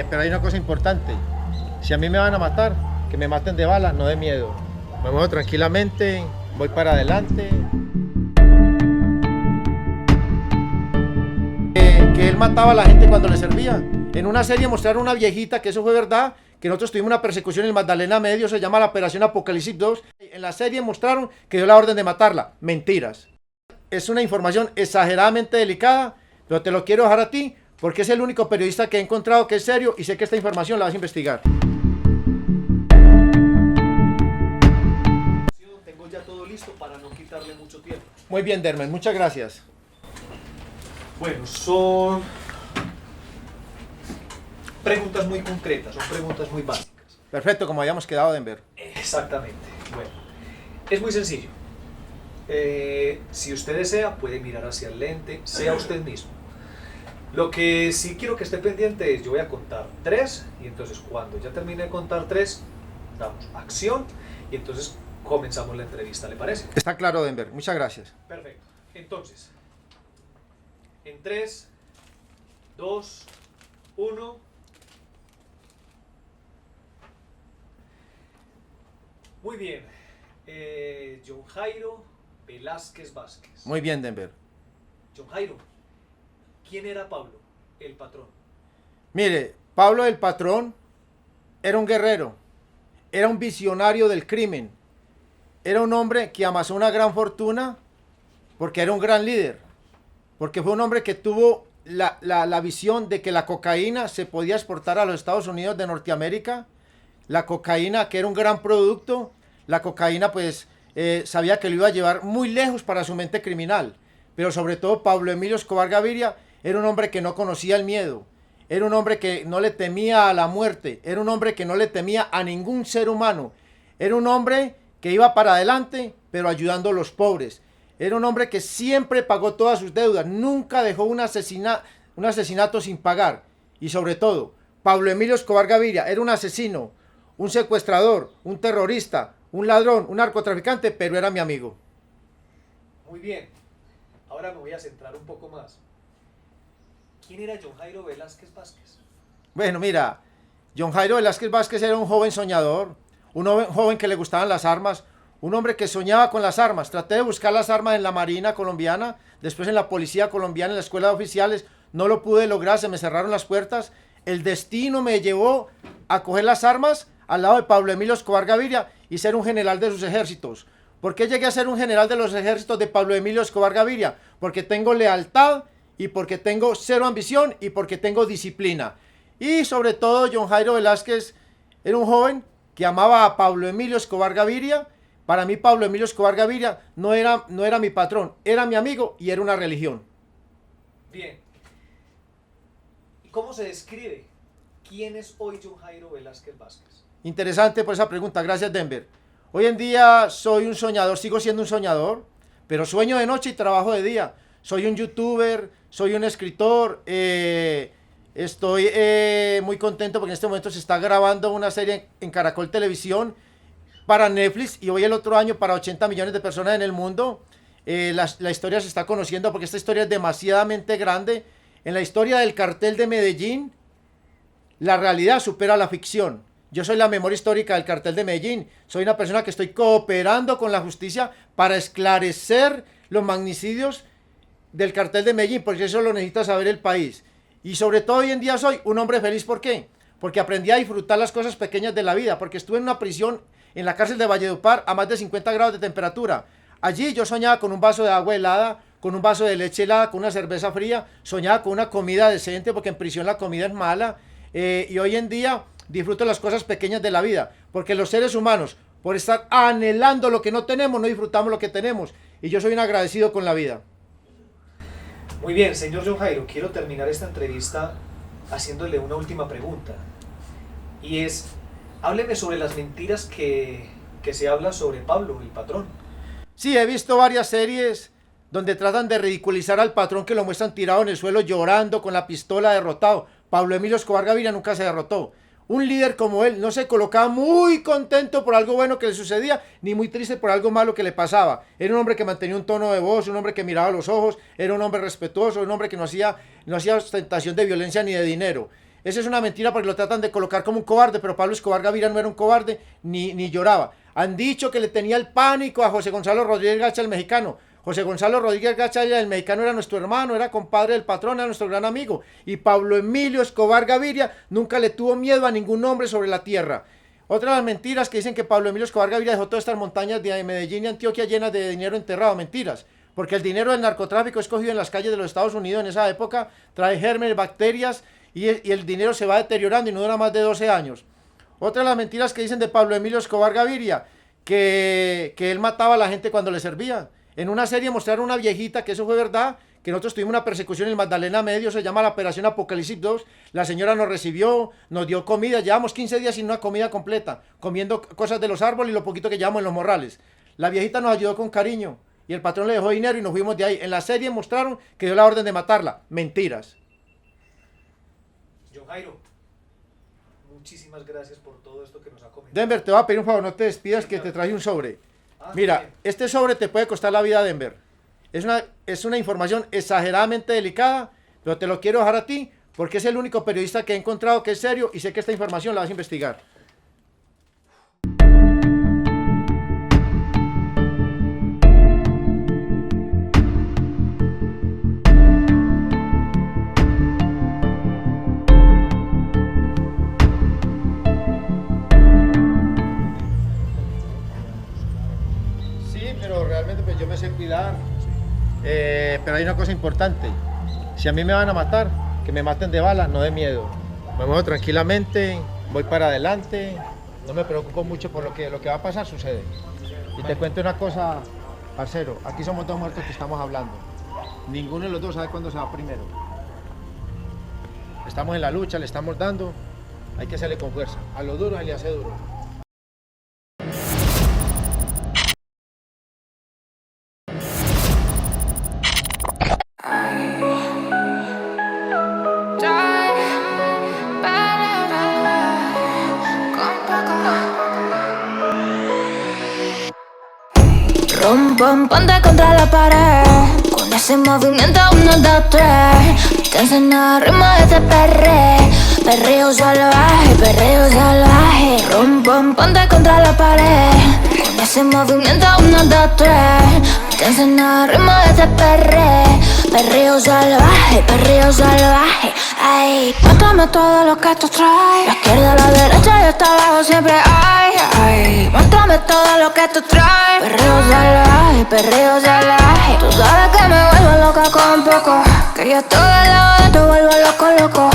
pero hay una cosa importante. Si a mí me van a matar, que me maten de bala, no de miedo. Me muevo tranquilamente, voy para adelante. Que él mataba a la gente cuando le servía. En una serie mostraron una viejita, que eso fue verdad, que nosotros tuvimos una persecución en Magdalena Medio, se llama la Operación Apocalipsis 2. En la serie mostraron que dio la orden de matarla. Mentiras. Es una información exageradamente delicada, pero te lo quiero dejar a ti, porque es el único periodista que he encontrado que es serio y sé que esta información la vas a investigar. Tengo ya todo listo para no quitarle mucho tiempo. Muy bien, Dermen, muchas gracias. Bueno, son preguntas muy concretas, son preguntas muy básicas. Perfecto, como habíamos quedado, Denver. Exactamente. Bueno, es muy sencillo. Si usted desea, puede mirar hacia el lente, sea usted mismo. Lo que sí quiero que esté pendiente es, yo voy a contar 3, y entonces cuando ya termine de contar 3, damos acción, y entonces comenzamos la entrevista, ¿le parece? Está claro, Denver, muchas gracias. Perfecto. Entonces, en 3, 2, 1. Muy bien. John Jairo Velázquez Vázquez. Muy bien, Denver. John Jairo, ¿quién era Pablo, el patrón? Mire, Pablo el Patrón era un guerrero, era un visionario del crimen, era un hombre que amasó una gran fortuna porque era un gran líder, porque fue un hombre que tuvo la visión de que la cocaína se podía exportar a los Estados Unidos de Norteamérica, la cocaína que era un gran producto, la cocaína pues sabía que lo iba a llevar muy lejos para su mente criminal, pero sobre todo Pablo Emilio Escobar Gaviria era un hombre que no conocía el miedo, era un hombre que no le temía a la muerte, era un hombre que no le temía a ningún ser humano, era un hombre que iba para adelante pero ayudando a los pobres, era un hombre que siempre pagó todas sus deudas, nunca dejó un asesinato sin pagar, y sobre todo Pablo Emilio Escobar Gaviria era un asesino, un secuestrador, un terrorista, un ladrón, un narcotraficante, pero era mi amigo. Muy bien. Ahora me voy a centrar un poco más. ¿Quién era John Jairo Velázquez Vázquez? Bueno, mira, John Jairo Velázquez Vázquez era un joven soñador, un joven que le gustaban las armas, un hombre que soñaba con las armas. Traté de buscar las armas en la Marina colombiana, después en la Policía colombiana, en la Escuela de Oficiales, no lo pude lograr, se me cerraron las puertas. El destino me llevó a coger las armas al lado de Pablo Emilio Escobar Gaviria y ser un general de sus ejércitos. ¿Por qué llegué a ser un general de los ejércitos de Pablo Emilio Escobar Gaviria? Porque tengo lealtad y porque tengo cero ambición y porque tengo disciplina. Y sobre todo John Jairo Velázquez era un joven que amaba a Pablo Emilio Escobar Gaviria. Para mí Pablo Emilio Escobar Gaviria no era mi patrón, era mi amigo y era una religión. Bien. ¿Y cómo se describe quién es hoy John Jairo Velázquez Vázquez? Interesante por esa pregunta, gracias Denver. Hoy en día soy un soñador, sigo siendo un soñador, pero sueño de noche y trabajo de día. Soy un youtuber, soy un escritor, estoy muy contento porque en este momento se está grabando una serie en Caracol Televisión para Netflix y hoy el otro año para 80 millones de personas en el mundo. La historia se está conociendo porque esta historia es demasiadamente grande. En la historia del cartel de Medellín, la realidad supera la ficción. Yo soy la memoria histórica del cartel de Medellín. Soy una persona que estoy cooperando con la justicia para esclarecer los magnicidios del cartel de Medellín, porque eso lo necesita saber el país. Y sobre todo hoy en día soy un hombre feliz. ¿Por qué? Porque aprendí a disfrutar las cosas pequeñas de la vida, porque estuve en una prisión en la cárcel de Valledupar a más de 50 grados de temperatura. Allí yo soñaba con un vaso de agua helada, con un vaso de leche helada, con una cerveza fría, soñaba con una comida decente, porque en prisión la comida es mala, y hoy en día disfruto las cosas pequeñas de la vida, porque los seres humanos, por estar anhelando lo que no tenemos, no disfrutamos lo que tenemos, y yo soy un agradecido con la vida. Muy bien, señor John Jairo, quiero terminar esta entrevista haciéndole una última pregunta, y es, hábleme sobre las mentiras que se habla sobre Pablo, el patrón. Sí, he visto varias series donde tratan de ridiculizar al patrón, que lo muestran tirado en el suelo llorando con la pistola, derrotado. Pablo Emilio Escobar Gaviria nunca se derrotó. Un líder como él no se colocaba muy contento por algo bueno que le sucedía, ni muy triste por algo malo que le pasaba. Era un hombre que mantenía un tono de voz, un hombre que miraba a los ojos, era un hombre respetuoso, un hombre que no hacía ostentación de violencia ni de dinero. Esa es una mentira porque lo tratan de colocar como un cobarde, pero Pablo Escobar Gaviria no era un cobarde ni lloraba. Han dicho que le tenía el pánico a José Gonzalo Rodríguez Gacha, el mexicano. José Gonzalo Rodríguez Gacha, el mexicano, era nuestro hermano, era compadre del patrón, era nuestro gran amigo. Y Pablo Emilio Escobar Gaviria nunca le tuvo miedo a ningún hombre sobre la tierra. Otra de las mentiras que dicen que Pablo Emilio Escobar Gaviria dejó todas estas montañas de Medellín y Antioquia llenas de dinero enterrado. Mentiras. Porque el dinero del narcotráfico es cogido en las calles de los Estados Unidos en esa época, trae gérmenes, bacterias y el dinero se va deteriorando y no dura más de 12 años. Otra de las mentiras que dicen de Pablo Emilio Escobar Gaviria, que él mataba a la gente cuando le servía. En una serie mostraron una viejita, que eso fue verdad, que nosotros tuvimos una persecución en Magdalena Medio, se llama la Operación Apocalipsis 2, la señora nos recibió, nos dio comida, llevamos 15 días sin una comida completa, comiendo cosas de los árboles y lo poquito que llevamos en los morrales. La viejita nos ayudó con cariño y el patrón le dejó dinero y nos fuimos de ahí. En la serie mostraron que dio la orden de matarla. Mentiras. John Jairo, muchísimas gracias por todo esto que nos ha comentado. Denver, te voy a pedir un favor, no te despidas, que te traje un sobre. Mira, este sobre te puede costar la vida, Denver. Es una información exageradamente delicada, pero te lo quiero dejar a ti porque es el único periodista que he encontrado que es serio y sé que esta información la vas a investigar. Pero realmente pues yo me sé cuidar, pero hay una cosa importante: si a mí me van a matar, que me maten de bala, no de miedo. Me muevo tranquilamente, voy para adelante, no me preocupo mucho por lo que va a pasar, sucede. Y te cuento una cosa, parcero, aquí somos dos muertos que estamos hablando, ninguno de los dos sabe cuándo se va primero. Estamos en la lucha, le estamos dando, hay que hacerle con fuerza, a lo duro se le hace duro. Rum, pum, ponte contra la pared. Con ese movimiento 1, 2, 3. Te enseño el ritmo de este perreo salvaje, perreo salvaje. Rum, pum, ponte contra la pared. Con ese movimiento 1, 2, 3. Te enseño el ritmo de este perreo salvaje, perreo salvaje. Ay, muéstrame todo lo que tú traes. La izquierda, la derecha y hasta abajo siempre hay. Ay, muéstrame todo lo que tú traes. Perreo salvaje, perreo salvaje. Tú sabes que me vuelvo loca con poco, que yo estoy al lado de tu vuelvo loco, loco.